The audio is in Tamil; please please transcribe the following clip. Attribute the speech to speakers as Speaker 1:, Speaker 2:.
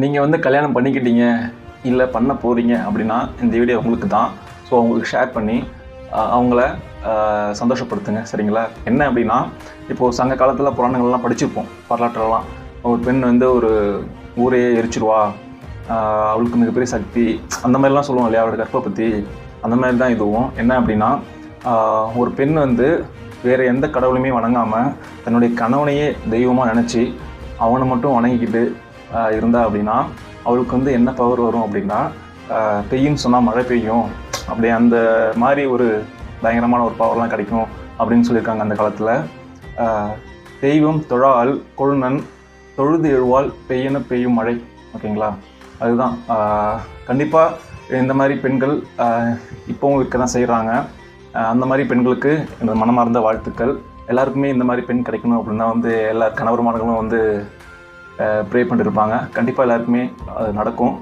Speaker 1: நீங்கள் வந்து கல்யாணம் பண்ணிக்கிட்டீங்க இல்லை பண்ண போகிறீங்க அப்படின்னா இந்த வீடியோ உங்களுக்கு தான். ஸோ அவங்களுக்கு ஷேர் பண்ணி அவங்கள சந்தோஷப்படுத்துங்க. சரிங்களா? என்ன அப்படின்னா, இப்போது சங்க காலத்தில் புராணங்கள்லாம் படிச்சிருப்போம், வரலாற்றெல்லாம். ஒரு பெண் வந்து ஒரு ஊரையே எரிச்சிருவா, அவளுக்கு மிகப்பெரிய சக்தி, அந்த மாதிரிலாம் சொல்லுவோம் இல்லையா, அவளோட கற்பை பற்றி. அந்த மாதிரி தான் இதுவும். என்ன அப்படின்னா, ஒரு பெண் வந்து வேறு எந்த கடவுளையுமே வணங்காமல் தன்னுடைய கணவனையே தெய்வமாக நினச்சி அவனை மட்டும் வணங்கிக்கிட்டு இருந்தா அப்படின்னா அவளுக்கு வந்து என்ன பவர் வரும் அப்படின்னா, பெய்யுன்னு சொன்னால் மழை பெய்யும், அப்படி அந்த மாதிரி ஒரு பயங்கரமான ஒரு பவர்லாம் கிடைக்கும் அப்படின்னு சொல்லியிருக்காங்க அந்த காலத்தில். தெய்வம் தொழால் கொழுநன் தொழுது எழுவால் பெய்யன பெய்யும் மழை. ஓகேங்களா? அதுதான். கண்டிப்பாக இந்த மாதிரி பெண்கள் இப்போவும் இருக்க தான் செய்கிறாங்க. அந்த மாதிரி பெண்களுக்கு இந்த மனமார்ந்த வாழ்த்துக்கள். எல்லாருக்குமே இந்த மாதிரி பெண் கிடைக்கணும் அப்படின்னா வந்து எல்லா கணவர்மார்களும் வந்து ப்ரே பண்ணிட்டு இருப்பாங்க. கண்டிப்பாக எல்லாருக்குமே அது நடக்கும்.